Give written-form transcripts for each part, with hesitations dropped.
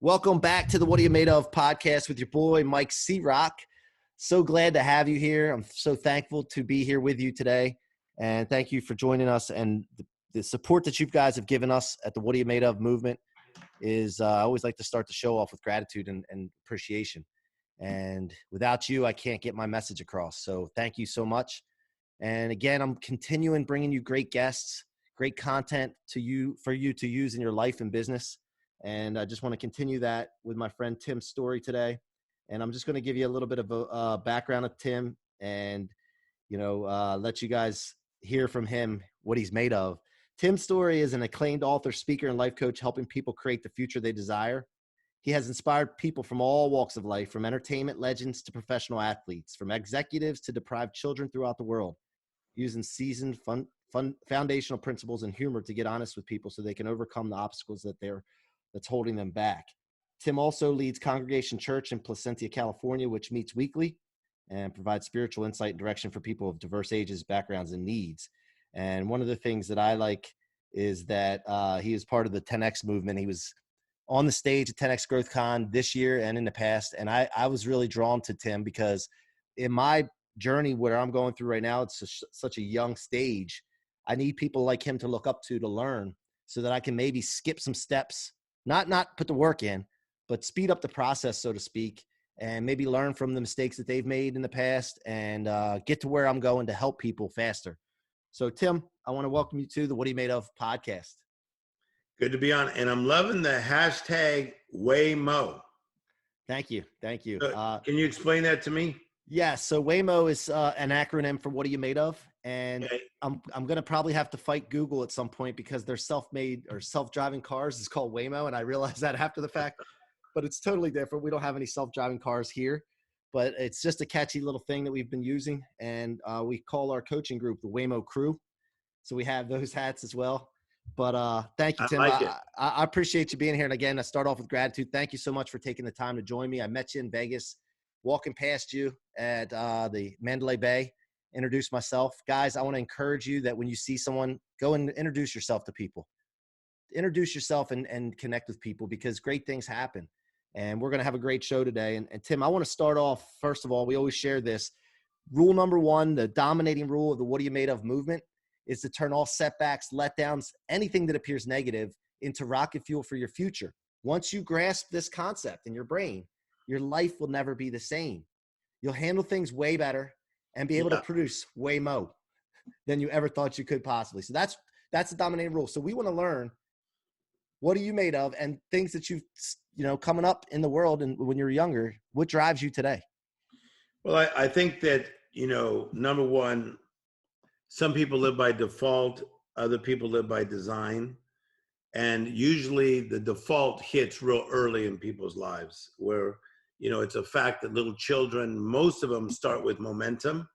Welcome back to the What Are You Made Of podcast with your boy, Mike C-Roc. So glad to have you here. I'm so thankful to be here with you today. And thank you for joining us. And the support that you guys have given us at the What Are You Made Of movement is I always like to start the show off with gratitude and appreciation. And without you, I can't get my message across. So thank you so much. And again, I'm continuing bringing you great guests, great content for you to use in your life and business. And I just want to continue that with my friend Tim Storey today. And I'm just going to give you a little bit of a background of Tim and, let you guys hear from him what he's made of. Tim Storey is an acclaimed author, speaker, and life coach, helping people create the future they desire. He has inspired people from all walks of life, from entertainment legends to professional athletes, from executives to deprived children throughout the world, using seasoned, fun foundational principles and humor to get honest with people so they can overcome the obstacles that's holding them back. Tim also leads Congregation Church in Placentia, California, which meets weekly and provides spiritual insight and direction for people of diverse ages, backgrounds, and needs. And one of the things that I like is that he is part of the 10X movement. He was on the stage at 10X Growth Con this year and in the past. And I was really drawn to Tim because in my journey where I'm going through right now, it's such a young stage. I need people like him to look up to learn so that I can maybe skip some steps, not put the work in, but speed up the process, so to speak, and maybe learn from the mistakes that they've made in the past and get to where I'm going to help people faster. So, Tim, I want to welcome you to the What Are You Made Of podcast. Good to be on. And I'm loving the hashtag Waymo. Thank you. Thank you. Can you explain that to me? Yeah. So Waymo is an acronym for What Are You Made Of? And okay. I'm going to probably have to fight Google at some point because their self-made or self-driving cars is called Waymo. And I realized that after the fact, but it's totally different. We don't have any self-driving cars here, but it's just a catchy little thing that we've been using. And we call our coaching group the Waymo crew. So we have those hats as well. But thank you, Tim. I appreciate you being here. And again, I start off with gratitude. Thank you so much for taking the time to join me. I met you in Vegas, walking past you at the Mandela Bay. Introduce myself. Guys, I want to encourage you that when you see someone, go and introduce yourself to people. Introduce yourself and connect with people because great things happen. And we're going to have a great show today. And Tim, I want to start off, first of all, we always share this. Rule number one, the dominating rule of the What Are You Made Of movement is to turn all setbacks, letdowns, anything that appears negative into rocket fuel for your future. Once you grasp this concept in your brain, your life will never be the same. You'll handle things way better and be able to produce way more than you ever thought you could possibly. So that's the dominating rule. So we want to learn what are you made of and things that you've, coming up in the world and when you're younger, what drives you today? Well, I think that, number one, some people live by default, other people live by design. And usually the default hits real early in people's lives where, it's a fact that little children, most of them start with momentum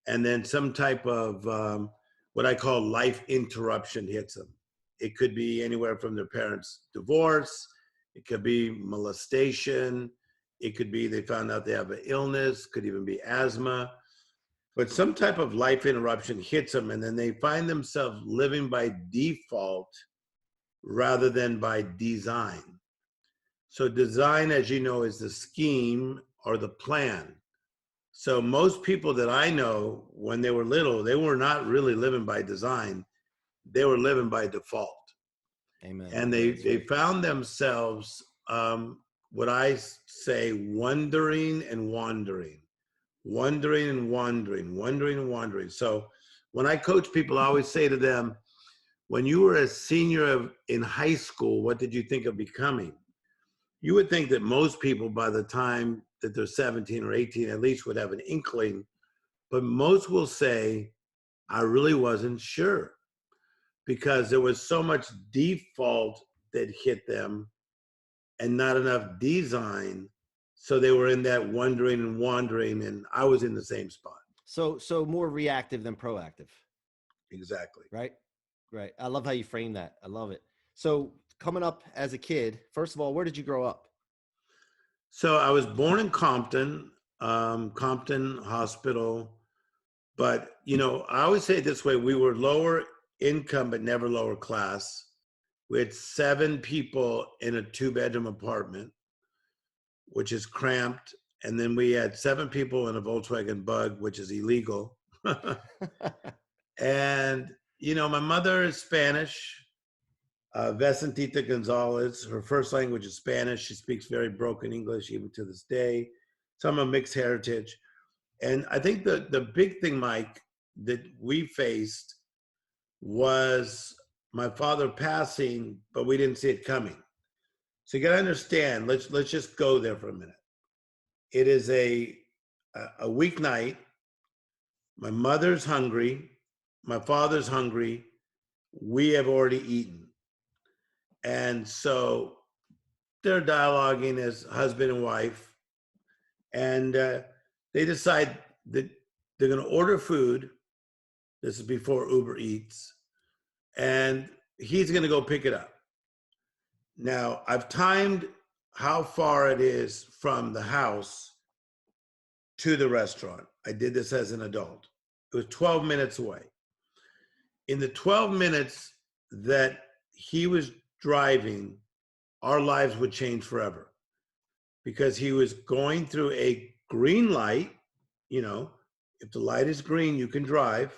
and then some type of what I call life interruption hits them. It could be anywhere from their parents' divorce. It could be molestation. It could be they found out they have an illness, could even be asthma. But some type of life interruption hits them and then they find themselves living by default rather than by design. So design, as you know, is the scheme or the plan. So most people that I know when they were little, they were not really living by design. They were living by default. Amen. And they found themselves, what I say, wondering and wandering. Wondering and wandering, wondering and wandering. So when I coach people, I always say to them, when you were a senior in high school, what did you think of becoming? You would think that most people by the time that they're 17 or 18 at least would have an inkling, but most will say, I really wasn't sure because there was so much default that hit them and not enough design. So they were in that wondering and wandering, and I was in the same spot. So more reactive than proactive. Exactly. Right. I love how you frame that. I love it. So coming up as a kid, first of all, where did you grow up? So I was born in Compton, Compton Hospital. But, I always say it this way, we were lower income, but never lower class. We had 7 people in a 2-bedroom apartment, which is cramped. And then we had 7 people in a Volkswagen Bug, which is illegal. And, you know, my mother is Spanish, Vicentita Gonzalez. Her first language is Spanish. She speaks very broken English even to this day. So I'm a mixed heritage. And I think the big thing, Mike, that we faced was my father passing, but we didn't see it coming. So you got to understand, let's just go there for a minute. It is a weeknight. My mother's hungry. My father's hungry. We have already eaten. And so they're dialoguing as husband and wife. And they decide that they're going to order food. This is before Uber Eats. And he's going to go pick it up. Now, I've timed how far it is from the house to the restaurant. I did this as an adult. It was 12 minutes away. In the 12 minutes that he was driving, our lives would change forever, because he was going through a green light. You know, if the light is green, you can drive.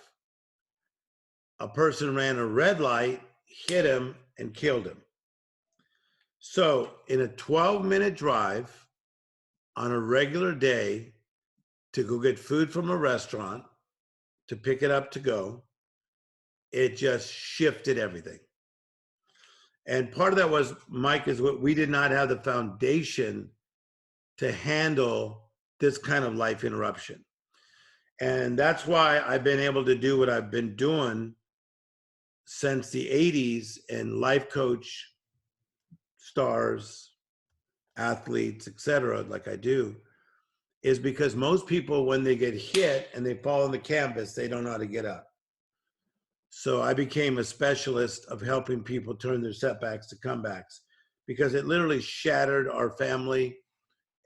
A person ran a red light, hit him, and killed him. So in a 12-minute drive on a regular day to go get food from a restaurant, to pick it up to go, it just shifted everything. And part of that was, Mike, is what we did not have the foundation to handle this kind of life interruption. And that's why I've been able to do what I've been doing since the 80s and life coach stars, athletes, etc., like I do, is because most people, when they get hit and they fall on the canvas, they don't know how to get up. So I became a specialist of helping people turn their setbacks to comebacks, because it literally shattered our family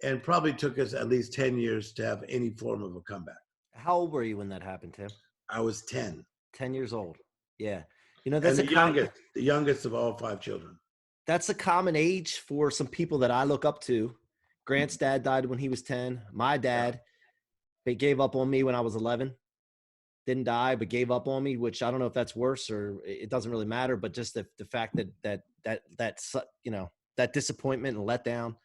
and probably took us at least 10 years to have any form of a comeback. How old were you when that happened, Tim? I was 10. 10 years old. Yeah. You know, that's and the youngest of all 5 children. That's a common age for some people that I look up to. Grant's dad died when he was 10. My dad, they gave up on me when I was 11. Didn't die, but gave up on me, which I don't know if that's worse or it doesn't really matter. But just the fact that you know, that disappointment and letdown,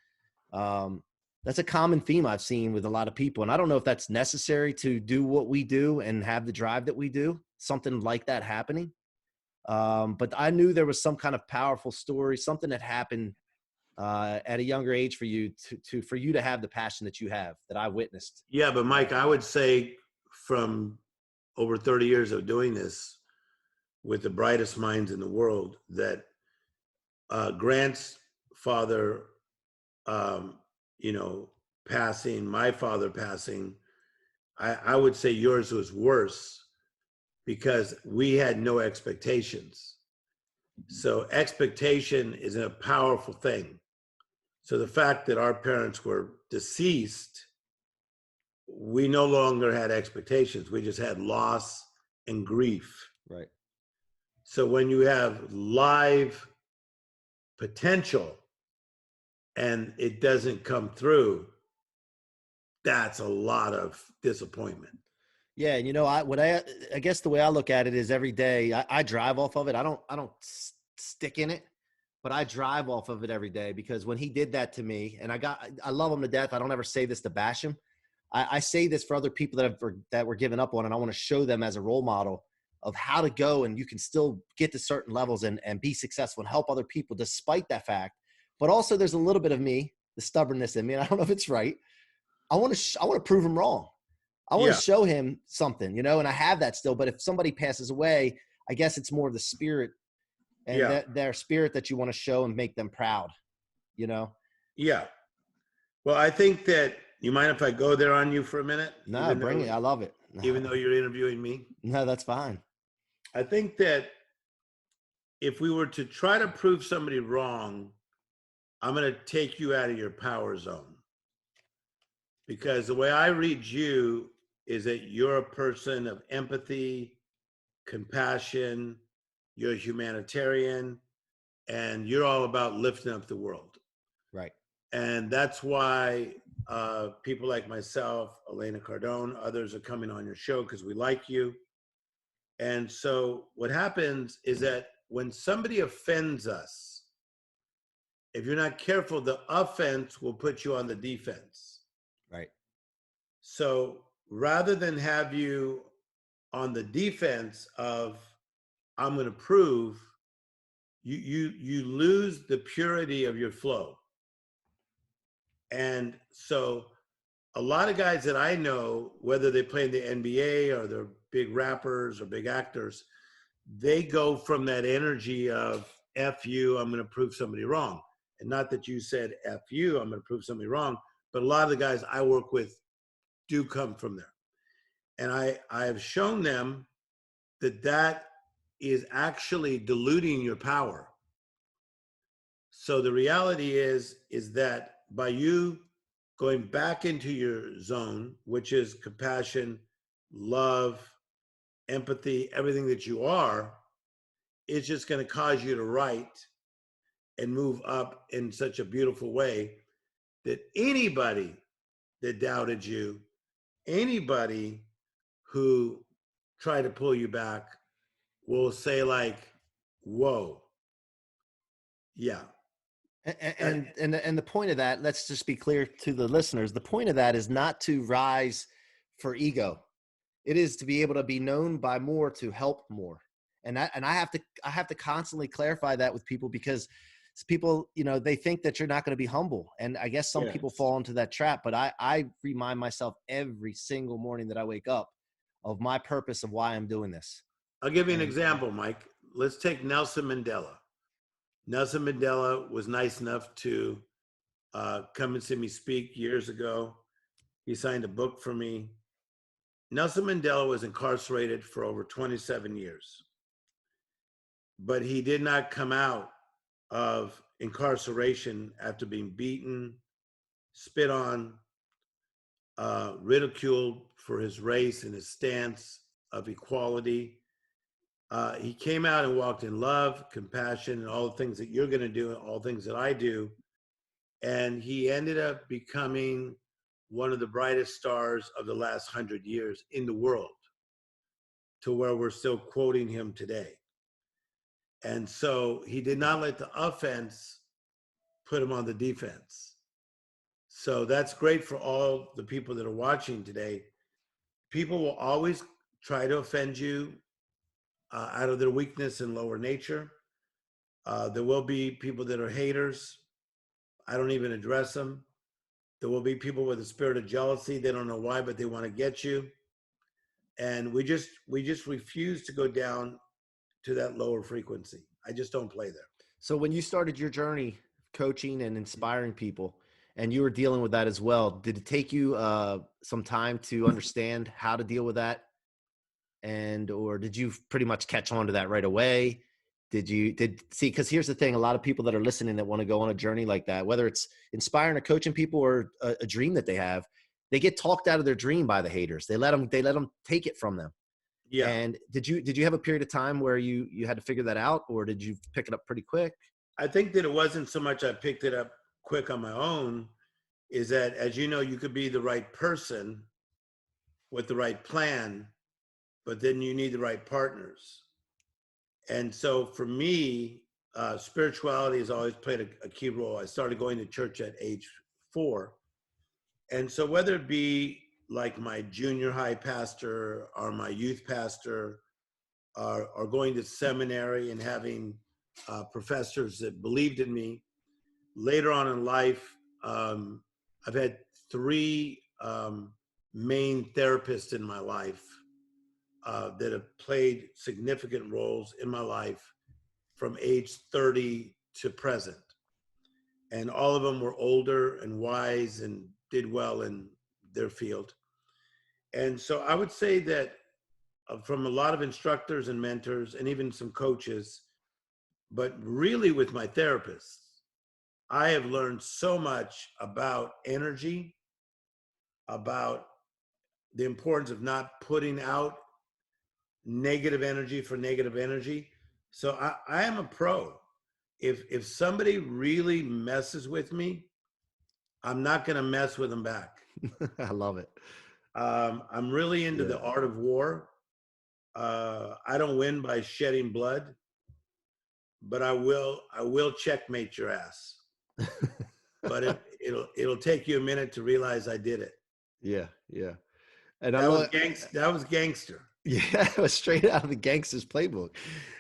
that's a common theme I've seen with a lot of people. And I don't know if that's necessary to do what we do and have the drive that we do, something like that happening. But I knew there was some kind of powerful story, something that happened at a younger age for you for you to have the passion that you have, that I witnessed. Yeah, but Mike, I would say from over 30 years of doing this with the brightest minds in the world, that Grant's father, you know, passing, my father passing, I would say yours was worse, because we had no expectations. So expectation is a powerful thing. So the fact that our parents were deceased, we no longer had expectations. We just had loss and grief. Right. So when you have live potential and it doesn't come through, that's a lot of disappointment. Yeah, and you know, I guess the way I look at it is every day I drive off of it. I don't stick in it, but I drive off of it every day, because when he did that to me, and I love him to death. I don't ever say this to bash him. I say this for other people that were giving up on, and I want to show them as a role model of how to go, and you can still get to certain levels and be successful and help other people despite that fact. But also there's a little bit of me, the stubbornness in me, and I don't know if it's right. I want to prove him wrong. I want to show him something, you know, and I have that still. But if somebody passes away, I guess it's more of the spirit and their spirit that you want to show and make them proud, you know? Yeah. Well, I think that, you mind if I go there on you for a minute? No, bring it. I love it. Even though you're interviewing me? No, that's fine. I think that if we were to try to prove somebody wrong, I'm going to take you out of your power zone. Because the way I read you is that you're a person of empathy, compassion, you're a humanitarian, and you're all about lifting up the world. Right. And that's why people like myself, Elena Cardone, others are coming on your show because we like you. And so what happens is that when somebody offends us, if you're not careful, the offense will put you on the defense. Right. So rather than have you on the defense of I'm going to prove, you lose the purity of your flow. And so a lot of guys that I know, whether they play in the NBA or they're big rappers or big actors, they go from that energy of F you, I'm going to prove somebody wrong. And not that you said F you, I'm going to prove somebody wrong, but a lot of the guys I work with do come from there. And I have shown them that that is actually diluting your power. So the reality is that by you going back into your zone, which is compassion, love, empathy, everything that you are, it's just going to cause you to write and move up in such a beautiful way that anybody that doubted you, anybody who tried to pull you back will say like, whoa, yeah. And the point of that, let's just be clear to the listeners, the point of that is not to rise for ego. It is to be able to be known by more, to help more. And I have to constantly clarify that with people, because people, they think that you're not going to be humble. And I guess some people fall into that trap, but I remind myself every single morning that I wake up of my purpose of why I'm doing this. I'll give you an example, Mike. Let's take Nelson Mandela. Nelson Mandela was nice enough to come and see me speak years ago. He signed a book for me. Nelson Mandela was incarcerated for over 27 years, but he did not come out of incarceration after being beaten, spit on, ridiculed for his race and his stance of equality. He came out and walked in love, compassion, and all the things that you're going to do, and all things that I do. And he ended up becoming one of the brightest stars of the last 100 years in the world, to where we're still quoting him today. And so he did not let the offense put him on the defense. So that's great for all the people that are watching today. People will always try to offend you out of their weakness and lower nature. There will be people that are haters. I don't even address them. There will be people with a spirit of jealousy. They don't know why, but they want to get you. And we just refuse to go down to that lower frequency. I just don't play there. So when you started your journey coaching and inspiring people, and you were dealing with that as well, did it take you some time to understand how to deal with that? Or did you pretty much catch on to that right away? Because here's the thing, a lot of people that are listening that want to go on a journey like that, whether it's inspiring or coaching people or a dream that they have, they get talked out of their dream by the haters. They let them take it from them. Yeah. And did you have a period of time where you had to figure that out, or did you pick it up pretty quick? I think that it wasn't so much I picked it up quick on my own, is that, as you know, you could be the right person with the right plan, but then you need the right partners. And so for me, spirituality has always played a key role. I started going to church at age 4. And so whether it be like my junior high pastor or my youth pastor, or going to seminary and having professors that believed in me, later on in life, I've had 3 main therapists in my life that have played significant roles in my life from age 30 to present. And all of them were older and wise and did well in their field. And so I would say that from a lot of instructors and mentors and even some coaches, but really with my therapists, I have learned so much about energy, about the importance of not putting out negative energy for negative energy. So I am a pro. if somebody really messes with me, I'm not going to mess with them back. I love it. I'm really into Yeah. the art of war. I don't win by shedding blood, but I will checkmate your ass. But it'll take you a minute to realize I did it. Yeah. Yeah. And I That was love, that was gangster. yeah, it was straight out of the gangster's playbook.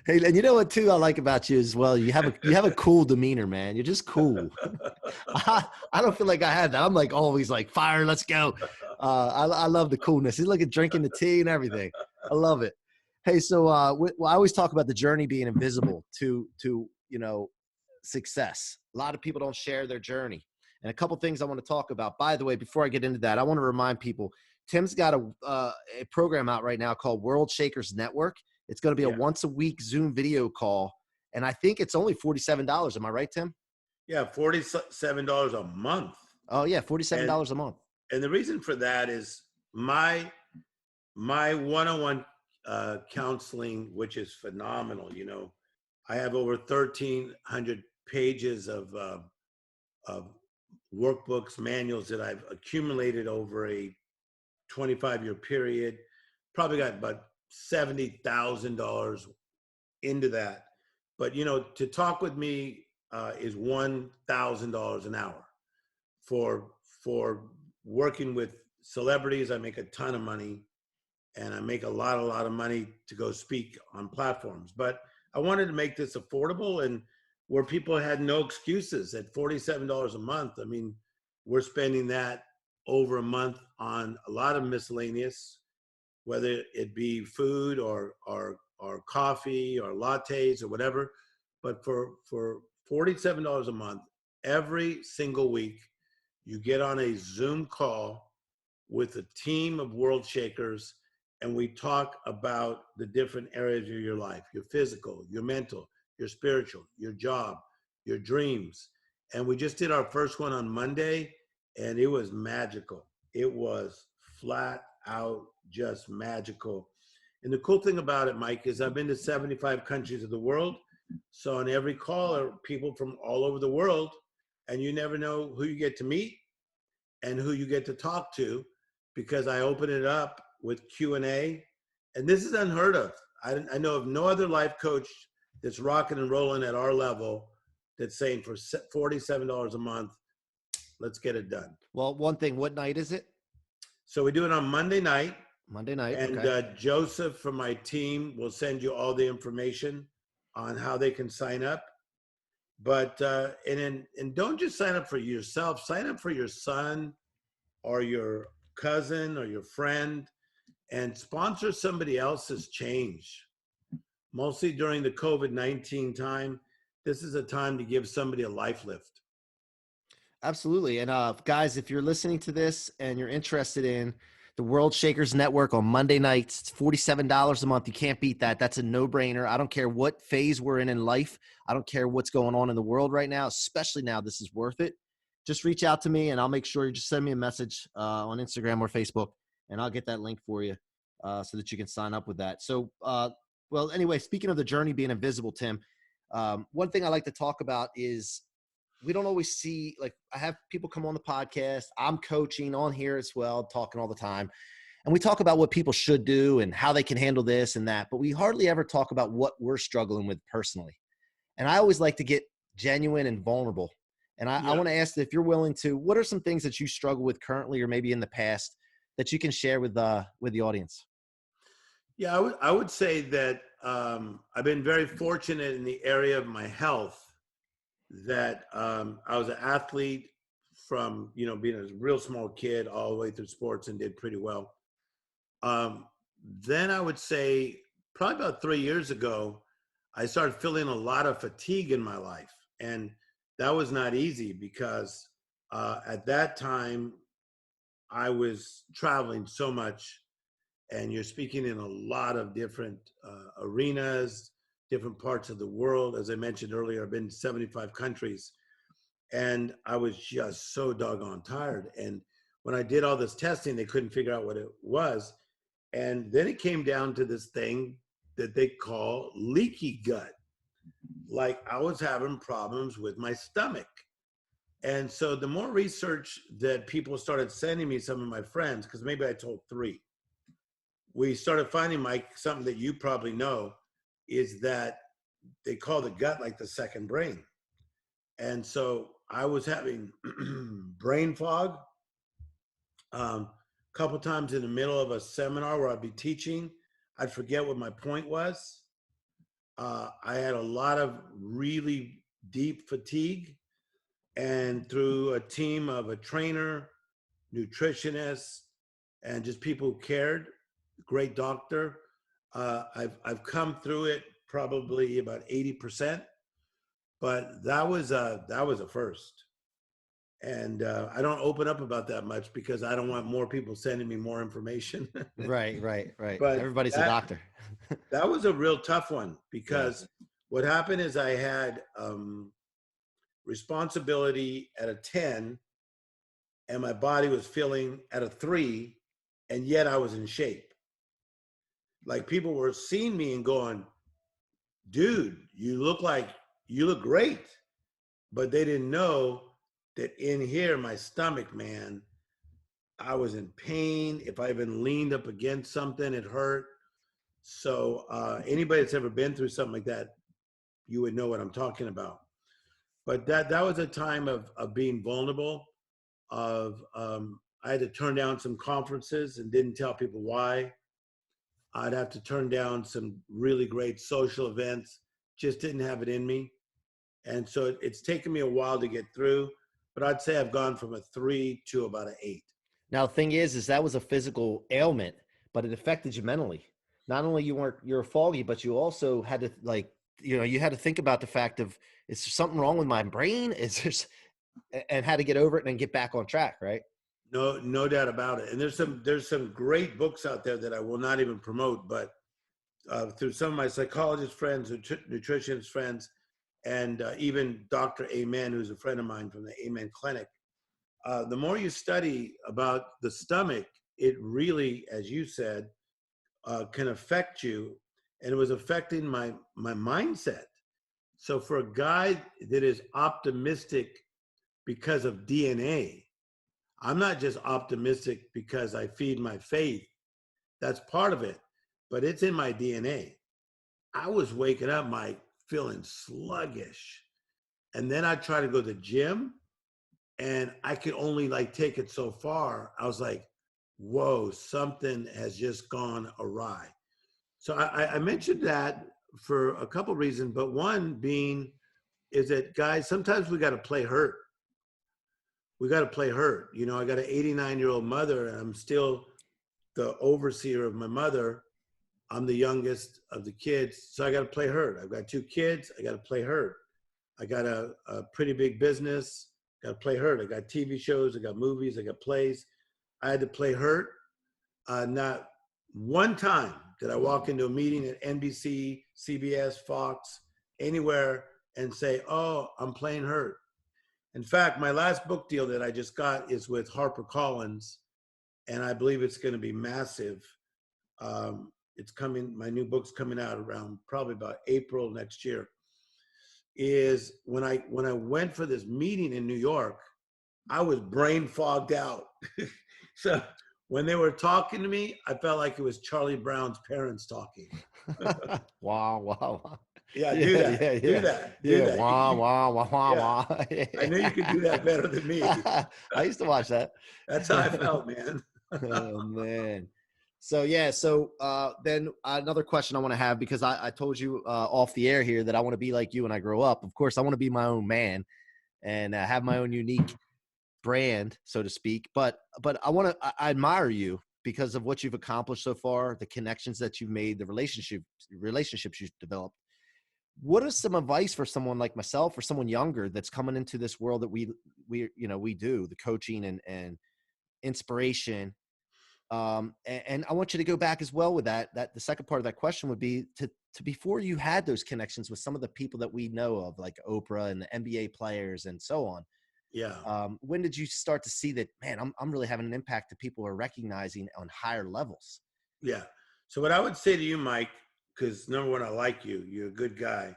Hey, and you know what too I like about you as well? You have a cool demeanor, man. You're just cool. I don't feel like I had that. I'm like always like fire, let's go. I love the coolness. He's like drinking the tea and everything. I love it. Hey, so well, I always talk about the journey being invisible to success. A lot of people don't share their journey, and a couple things I want to talk about. By the way, before I get into that, I want to remind people Tim's got a program out right now called World Shakers Network. It's going to be a Yeah. once a week Zoom video call, and I think it's only $47. Am I right, Tim? Yeah, $47 a month. Oh yeah, $47 a month. And the reason for that is my one-on-one counseling, which is phenomenal. I have over 1,300 pages of workbooks, manuals that I've accumulated over a 25-year period. Probably got about $70,000 into that. But to talk with me is $1,000 an hour. For working with celebrities, I make a ton of money, and I make a lot of money to go speak on platforms. But I wanted to make this affordable, and where people had no excuses at $47 a month. I mean, we're spending that over a month on a lot of miscellaneous, whether it be food or coffee or lattes or whatever. But for $47 a month, every single week, you get on a Zoom call with a team of world shakers, and we talk about the different areas of your life, your physical, your mental, your spiritual, your job, your dreams. And we just did our first one on Monday, and it was magical. It was flat out just magical. And the cool thing about it, Mike, is I've been to 75 countries of the world. So on every call are people from all over the world, and you never know who you get to meet and who you get to talk to, because I open it up with Q&A. And this is unheard of. I know of no other life coach that's rocking and rolling at our level that's saying for $47 a month, let's get it done. Well, one thing, what night is it? So we do it on Monday night. Monday night. And Okay. Joseph from my team will send you all the information on how they can sign up. But and don't just sign up for yourself. Sign up for your son or your cousin or your friend, and sponsor somebody else's change. Mostly during the COVID-19 time, this is a time to give somebody a life lift. Absolutely. And guys, if you're listening to this and you're interested in the World Shakers Network on Monday nights, it's $47 a month. You can't beat that. That's a no-brainer. I don't care what phase we're in life. I don't care what's going on in the world right now, especially now. This is worth it. Just reach out to me, and I'll make sure you just send me a message on Instagram or Facebook, and I'll get that link for you so that you can sign up with that. So, well, anyway, speaking of the journey being invisible, Tim, one thing I like to talk about is we don't always see, like, I have people come on the podcast. I'm coaching on here as well, talking all the time. And we talk about what people should do and how they can handle this and that, but we hardly ever talk about what we're struggling with personally. And I always like to get genuine and vulnerable. And I want to ask if you're willing to, what are some things that you struggle with currently or maybe in the past that you can share with the audience? Yeah, I would say that I've been very fortunate in the area of my health, that I was an athlete from, being a real small kid all the way through sports and did pretty well. Then I would say probably about 3 years ago, I started feeling a lot of fatigue in my life. And that was not easy because at that time I was traveling so much, and you're speaking in a lot of different arenas, different parts of the world. As I mentioned earlier, I've been to 75 countries, and I was just so doggone tired. And when I did all this testing, they couldn't figure out what it was. And then it came down to this thing that they call leaky gut. like I was having problems with my stomach. And so the more research that people started sending me, some of my friends, because maybe I told three, we started finding, Mike, something that you probably know is that they call the gut like the second brain. And so I was having brain fog a couple times in the middle of a seminar where I'd be teaching. I'd forget what my point was. I had a lot of really deep fatigue. And through a team of a trainer, nutritionist, and just people who cared, great doctor, I've come through it probably about 80%. But that was a first. And I don't open up about that much because I don't want more people sending me more information. Right, right, right. But Everybody's a doctor. that was a real tough one Yeah. because what happened is I had responsibility at a 10 and my body was feeling at a 3, and yet I was in shape. Like people were seeing me and going, dude, you look great. But they didn't know that in here, my stomach, man, I was in pain. If I even leaned up against something, it hurt. So anybody that's ever been through something like that, you would know what I'm talking about. But that was a time of being vulnerable, of I had to turn down some conferences and didn't tell people why. I'd have to turn down some really great social events, just didn't have it in me. And so it's taken me a while to get through, but I'd say I've gone from a 3 to about an 8. Now, the thing is that was a physical ailment, but it affected you mentally. Not only you're foggy, but you also had to you had to think about the fact of, is there something wrong with my brain? Is there, and how to get over it and then get back on track, right? No doubt about it. And there's some great books out there that I will not even promote, but through some of my psychologist friends, nutritionist friends, and even Dr. Amen, who's a friend of mine from the Amen Clinic. The more you study about the stomach, it really, as you said, can affect you. And it was affecting my mindset. So for a guy that is optimistic because of DNA, I'm not just optimistic because I feed my faith. That's part of it, but it's in my DNA. I was waking up, Mike, feeling sluggish. And then I try to go to the gym and I could only take it so far. I was like, whoa, something has just gone awry. So I mentioned that for a couple of reasons, but one being is that, guys, sometimes we got to play hurt. We got to play hurt. You know, I got an 89-year-old mother and I'm still the overseer of my mother. I'm the youngest of the kids, so I got to play hurt. I've got 2 kids. I got to play hurt. I got a pretty big business. Got to play hurt. I got TV shows. I got movies. I got plays. I had to play hurt. Not one time did I walk into a meeting at NBC, CBS, Fox, anywhere and say, "Oh, I'm playing hurt." In fact, my last book deal that I just got is with HarperCollins, and I believe it's going to be massive. It's coming. My new book's coming out around probably about April next year. Is when I went for this meeting in New York, I was brain fogged out. So when they were talking to me, I felt like it was Charlie Brown's parents talking. Wow. Yeah, do that. Do that. Wah, wah, wah, wah, Yeah. wah. I knew you could do that better than me. I used to watch that. That's how I felt, man. Oh, man. So, yeah. So then another question I want to have, because I told you off the air here that I want to be like you when I grow up. Of course, I want to be my own man and have my own unique brand, so to speak. But I admire you because of what you've accomplished so far, the connections that you've made, the relationships you've developed. What is some advice for someone like myself or someone younger that's coming into this world that we do the coaching and inspiration? And I want you to go back as well with that the second part of that question would be to before you had those connections with some of the people that we know of, like Oprah and the NBA players and so on. Yeah. When did you start to see that, man, I'm really having an impact that people are recognizing on higher levels? Yeah. So what I would say to you, Mike, because number one, I like you. You're a good guy.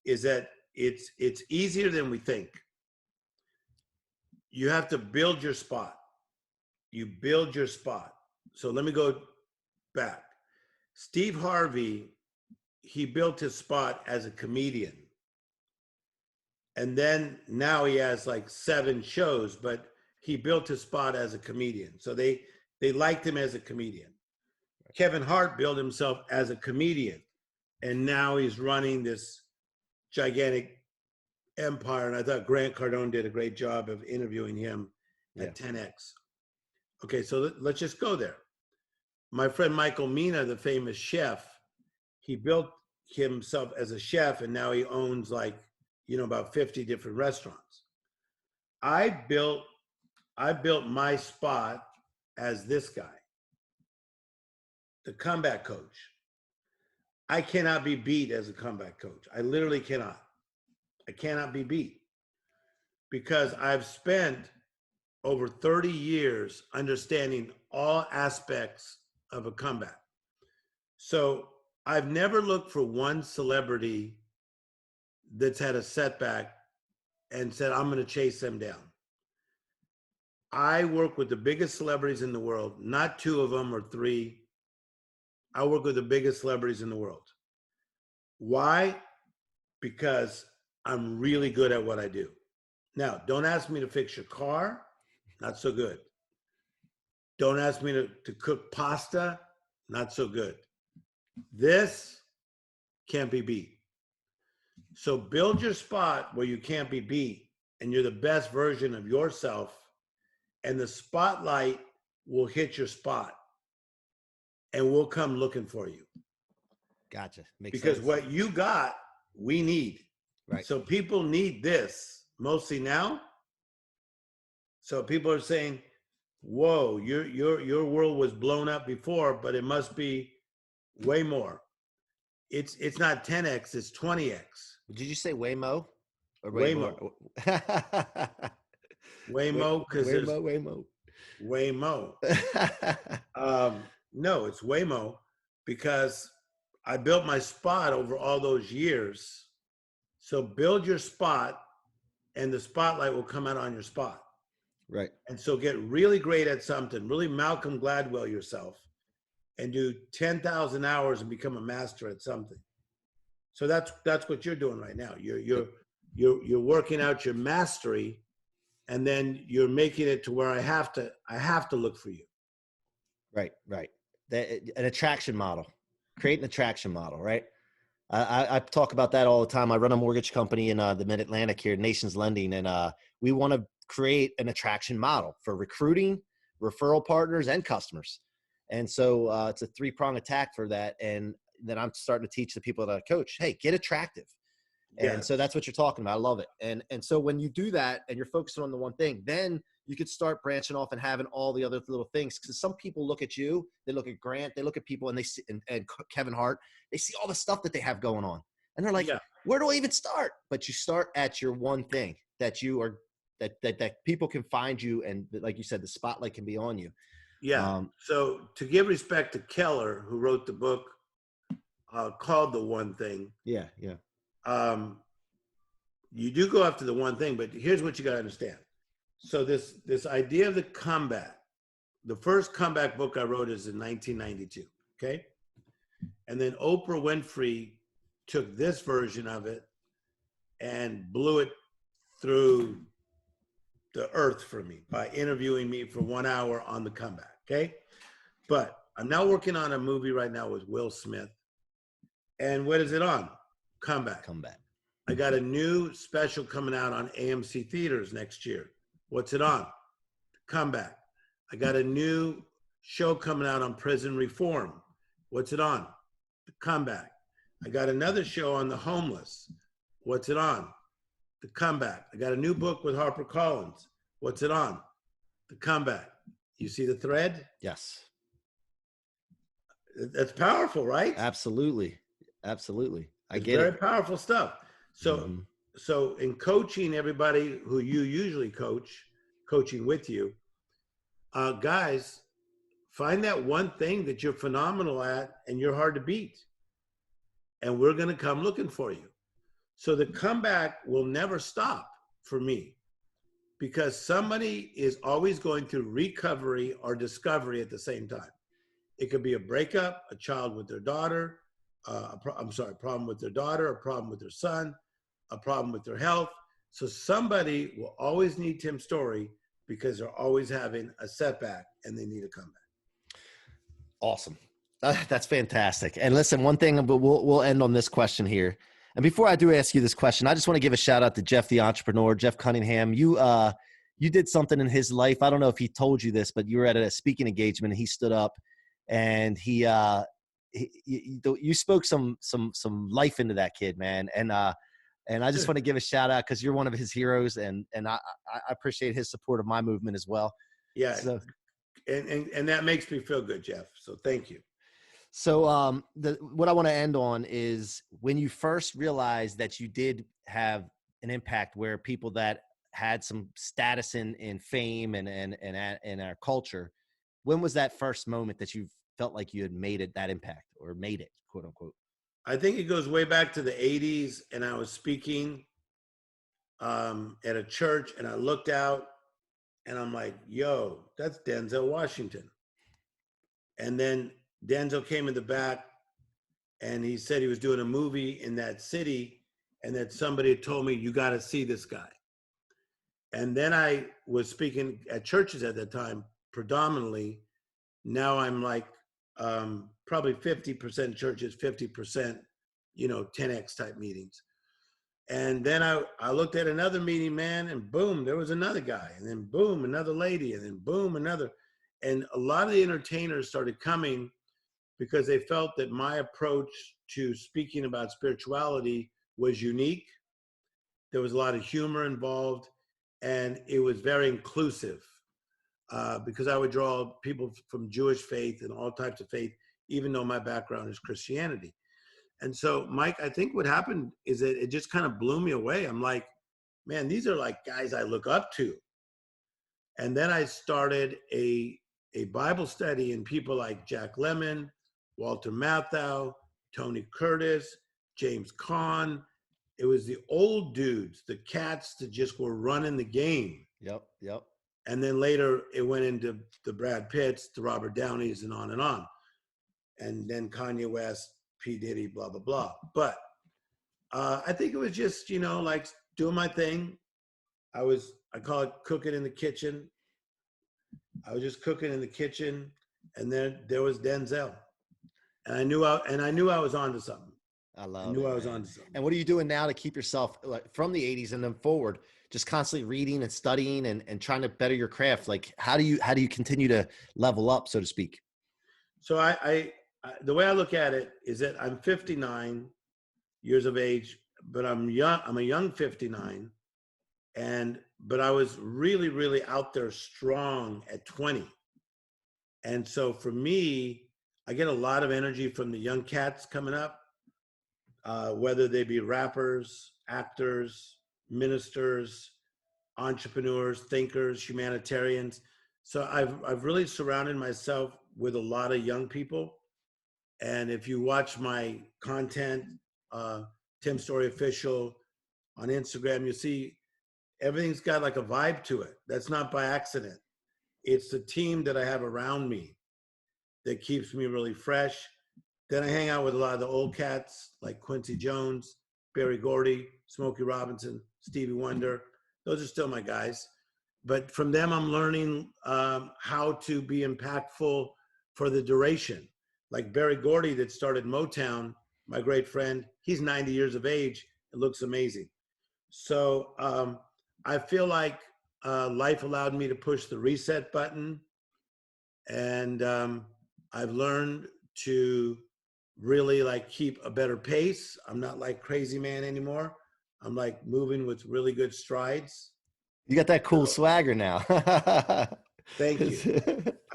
is that it's easier than we think. You have to build your spot. You build your spot. So let me go back. Steve Harvey, he built his spot as a comedian. And then now he has like 7 shows, but he built his spot as a comedian. So they liked him as a comedian. Kevin Hart built himself as a comedian. And now he's running this gigantic empire. And I thought Grant Cardone did a great job of interviewing him at 10X. Okay, so let's just go there. My friend Michael Mina, the famous chef, he built himself as a chef, and now he owns like, about 50 different restaurants. I built my spot as this guy, the comeback coach. I cannot be beat as a comeback coach. I literally cannot. I cannot be beat because I've spent over 30 years understanding all aspects of a comeback. So I've never looked for one celebrity that's had a setback and said, I'm going to chase them down. I work with the biggest celebrities in the world, not 2 of them or 3. I work with the biggest celebrities in the world. Why? Because I'm really good at what I do. Now, don't ask me to fix your car. Not so good. Don't ask me to cook pasta. Not so good. This can't be beat. So build your spot where you can't be beat and you're the best version of yourself, and the spotlight will hit your spot and we'll come looking for you. Gotcha. Makes sense. What you got, we need. Right. So people need this mostly now. So people are saying, whoa, your world was blown up before, but it must be way more. It's not 10X, it's 20X. Did you say Waymo? Or Waymo. Waymo, because there's Waymo. No, it's Waymo because I built my spot over all those years. So build your spot and the spotlight will come out on your spot. Right. And so get really great at something, really Malcolm Gladwell yourself, and do 10,000 hours and become a master at something. So that's what you're doing right now. You're working out your mastery, and then you're making it to where I have to look for you. Right. An attraction model. Create an attraction model, right? I talk about that all the time. I run a mortgage company in the Mid-Atlantic here, Nations Lending, and we want to create an attraction model for recruiting, referral partners, and customers. And so it's a 3-prong attack for that. And then I'm starting to teach the people that I coach, hey, get attractive. And so that's what you're talking about. I love it. And so when you do that and you're focusing on the one thing, then you could start branching off and having all the other little things. Because some people look at you, they look at Grant, they look at people and they see, and Kevin Hart, they see all the stuff that they have going on. And they're like, where do I even start? But you start at your one thing that you are, that people can find you. And like you said, the spotlight can be on you. Yeah. So to give respect to Keller, who wrote the book called The One Thing. Yeah. You do go after the one thing, but here's what you got to understand. So this idea of the comeback, the first comeback book I wrote is in 1992. Okay. And then Oprah Winfrey took this version of it and blew it through the earth for me by interviewing me for 1 hour on the comeback. Okay. But I'm now working on a movie right now with Will Smith. And what is it on? Comeback. I got a new special coming out on AMC theaters next year. What's it on? Comeback. I got a new show coming out on prison reform. What's it on? The Comeback. I got another show on the homeless. What's it on? The Comeback. I got a new book with HarperCollins. What's it on? The Comeback. You see the thread? Yes. That's powerful, right? Absolutely. I get it. Very powerful stuff. So, so in coaching everybody who you usually coaching with you, guys, find that one thing that you're phenomenal at and you're hard to beat. And we're going to come looking for you. So the comeback will never stop for me, because somebody is always going through recovery or discovery at the same time. It could be a breakup, a child with their daughter, a problem with their daughter, a problem with their son, a problem with their health. So somebody will always need Tim Storey because they're always having a setback and they need a comeback. Awesome. That's fantastic. And listen, one thing, but we'll end on this question here. And before I do ask you this question, I just want to give a shout out to Jeff, the entrepreneur, Jeff Cunningham. You did something in his life. I don't know if he told you this, but you were at a speaking engagement and he stood up and you spoke some life into that kid, man. And I just want to give a shout out because you're one of his heroes, and I appreciate his support of my movement as well. Yeah. So, and that makes me feel good, Jeff. So thank you. So what I want to end on is when you first realized that you did have an impact where people that had some status in fame and in our culture, when was that first moment that you felt like you had made it, that impact, or made it, quote unquote? I think it goes way back to the 80s, and I was speaking at a church, and I looked out and I'm like, yo, that's Denzel Washington. And then Denzel came in the back and he said he was doing a movie in that city, and that somebody had told me, you got to see this guy. And then I was speaking at churches at that time, predominantly. Now I'm like probably 50% churches, 50%, 10X type meetings. And then I looked at another meeting, man, and boom, there was another guy. And then boom, another lady. And then boom, another. And a lot of the entertainers started coming because they felt that my approach to speaking about spirituality was unique. There was a lot of humor involved, and it was very inclusive because I would draw people from Jewish faith and all types of faith, even though my background is Christianity. And so, Mike, I think what happened is that it just kind of blew me away. I'm like, man, these are like guys I look up to. And then I started a Bible study, and people like Jack Lemmon, Walter Matthau, Tony Curtis, James Caan. It was the old dudes, the cats that just were running the game. Yep. And then later it went into the Brad Pitts, the Robert Downeys, and on and on. And then Kanye West, P. Diddy, blah, blah, blah. But I think it was just, like doing my thing. I call it cooking in the kitchen. I was just cooking in the kitchen, and then there was Denzel. And I knew I was onto something. I was onto something. And what are you doing now to keep yourself, like, from the 80s and then forward, just constantly reading and studying and trying to better your craft? Like, how do you continue to level up, so to speak? So I the way I look at it is that I'm 59 years of age, but I'm young. I'm a young 59, but I was really, really out there strong at 20. And so for me, I get a lot of energy from the young cats coming up, whether they be rappers, actors, ministers, entrepreneurs, thinkers, humanitarians. So I've really surrounded myself with a lot of young people. And if you watch my content, Tim Storey Official on Instagram, you see everything's got like a vibe to it. That's not by accident. It's the team that I have around me that keeps me really fresh. Then I hang out with a lot of the old cats like Quincy Jones, Berry Gordy, Smokey Robinson, Stevie Wonder. Those are still my guys. But from them, I'm learning how to be impactful for the duration. Like Berry Gordy that started Motown, my great friend, he's 90 years of age. It looks amazing. So I feel like life allowed me to push the reset button. And I've learned to really like keep a better pace. I'm not like crazy man anymore. I'm like moving with really good strides. You got that cool swagger now. Thank you.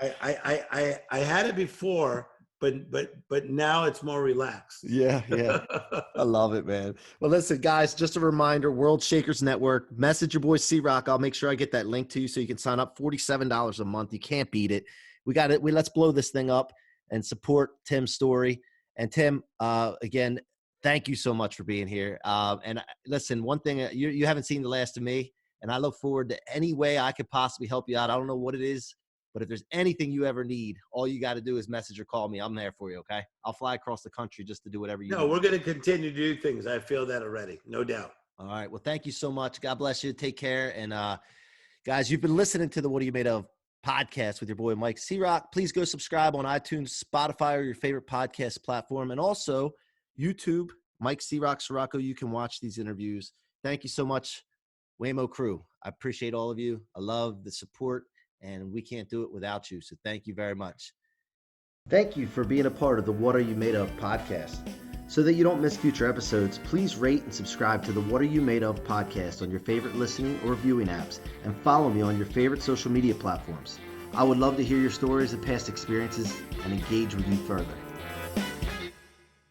I had it before, but now it's more relaxed. Yeah. I love it, man. Well, listen, guys, just a reminder, World Shakers Network, message your boy C-Roc. I'll make sure I get that link to you so you can sign up. $47 a month. You can't beat it. We got it. Let's blow this thing up and support Tim Storey. And Tim, again, Thank you so much for being here. Listen, one thing, you haven't seen the last of me, and I look forward to any way I could possibly help you out. I don't know what it is, but if there's anything you ever need, all you got to do is message or call me. I'm there for you, okay? I'll fly across the country just to do whatever you No, need. we're going to continue to do things. I feel that already, no doubt. All right. Well, thank you so much. God bless you. Take care. And guys, you've been listening to the What Are You Made Of podcast with your boy, Mike C-Roc. Please go subscribe on iTunes, Spotify, or your favorite podcast platform. And also YouTube, Mike C-Roc, Ciorrocco. You can watch these interviews. Thank you so much, Waymo crew. I appreciate all of you. I love the support, and we can't do it without you. So thank you very much. Thank you for being a part of the What Are You Made Of podcast. So that you don't miss future episodes, please rate and subscribe to the What Are You Made Of podcast on your favorite listening or viewing apps, and follow me on your favorite social media platforms. I would love to hear your stories and past experiences and engage with you further.